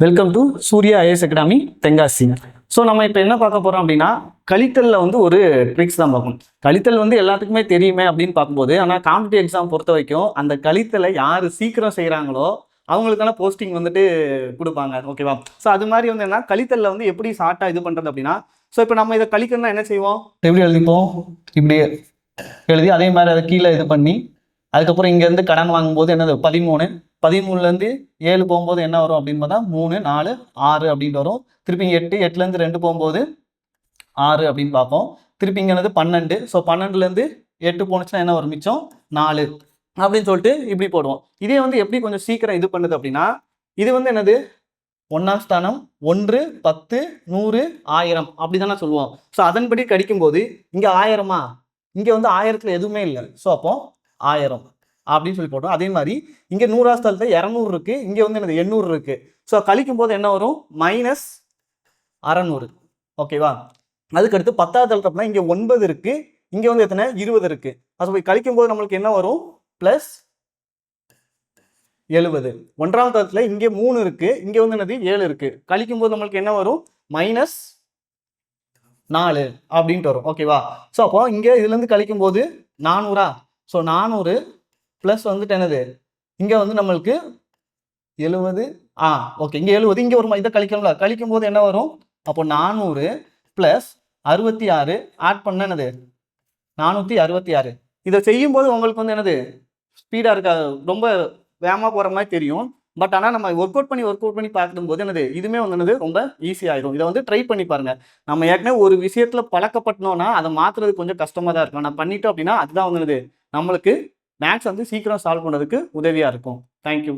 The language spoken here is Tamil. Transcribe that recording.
Welcome to Surya IS academy Tenkasi. So நம்ம இப்போ என்ன பார்க்க போகிறோம் அப்படின்னா, கழித்தலில் வந்து ஒரு ட்ரிக்ஸ் தான் பார்க்கணும். கழித்தல் வந்து எல்லாத்துக்குமே தெரியுமே அப்படின்னு பார்க்கும்போது, ஆனால் காம்படிட்டிவ் எக்ஸாம் பொறுத்த வரைக்கும் அந்த கழித்தலை யார் சீக்கிரம் செய்கிறாங்களோ அவங்களுக்கான போஸ்டிங் வந்துட்டு கொடுப்பாங்க. ஓகேவா? ஸோ அது மாதிரி வந்து என்ன, கழித்தலில் வந்து எப்படி ஷார்ட்டாக இது பண்ணுறது அப்படின்னா, ஸோ இப்போ நம்ம இதை கழிக்கணும்னா என்ன செய்வோம், எப்படி எழுதிப்போம், இப்படி எழுதி அதே மாதிரி அதை கீழே இது பண்ணி, அதுக்கப்புறம் இங்கேருந்து கடன் வாங்கும்போது என்னது 13, 13லேருந்து 7 போகும்போது என்ன வரும் அப்படின்னு பார்த்தா 3, 4, 6 அப்படின்ட்டு வரும். திருப்பி 8, 8லேருந்து 2 போகும்போது 6 அப்படின்னு பார்ப்போம். திருப்பி இங்கே என்னது 12. ஸோ 12லேருந்து 8 போனுச்சுன்னா என்ன வரும், மிச்சம் 4 அப்படின்னு சொல்லிட்டு இப்படி போடுவோம். இதே வந்து எப்படி கொஞ்சம் சீக்கிரம் இது பண்ணுது அப்படின்னா, இது வந்து என்னது 1ஆம் ஸ்தானம் 1, 10, 100, 1000 அப்படி தானே சொல்லுவோம். ஸோ அதன்படி கடிக்கும்போது இங்கே 1000மா, இங்கே வந்து 1000த்தில் எதுவுமே இல்லை. ஸோ அப்போ 1000 அப்படின்னு சொல்லி போட்டோம். அதே மாதிரி இங்கே 100ஆம் ஸ்தானத்தில் 200 இருக்கு, இங்கே வந்து என்னது 800 இருக்கு. ஸோ கழிக்கும் போது என்ன வரும், -600. ஓகேவா? அதுக்கடுத்து 10ஆவது தளத்தில் இங்கே 9 இருக்கு, இங்கே வந்து எத்தனை 20 இருக்கு. அது போய் கழிக்கும் போது நம்மளுக்கு என்ன வரும், +70. 1ஆம் தளத்தில் இங்கே 3 இருக்கு, இங்கே வந்து என்னது 7 இருக்கு. கழிக்கும் போது நம்மளுக்கு என்ன வரும், -4 அப்படின்ட்டு வரும். ஓகேவா? ஸோ அப்போ இங்கே இதுலேருந்து கழிக்கும் போது 400. ஸோ 400 ப்ளஸ் வந்துட்டு என்னது, இங்கே வந்து நம்மளுக்கு 70. ஓகே, இங்கே 70, இங்கே ஒரு இதை கழிக்கணும்ல, கழிக்கும் போது என்ன வரும், அப்போ 400 + 66 ஆட் பண்ண என்னது 466. இதை செய்யும் போது உங்களுக்கு வந்து என்னது ஸ்பீடாக இருக்கா, ரொம்ப வேகமாக போகிற மாதிரி தெரியும். பட் ஆனால் நம்ம ஒர்க் அவுட் பண்ணி பார்க்கும்போது என்னது இதுவுமே வந்து என்னது ரொம்ப ஈஸியாகிடும். இதை வந்து ட்ரை பண்ணி பாருங்கள். நம்ம ஏற்கனவே ஒரு விஷயத்தில் பழக்கப்பட்டனோன்னா அதை மாற்றுறது கொஞ்சம் கஷ்டமாக தான் இருக்கும். நான் பண்ணிட்டோம் அப்படின்னா அதுதான் வந்து நம்மளுக்கு மேக்ஸ் வந்து சீக்கிரம் சால்வ் பண்ணுறதுக்கு உதவியாக இருக்கும். தேங்க்யூ.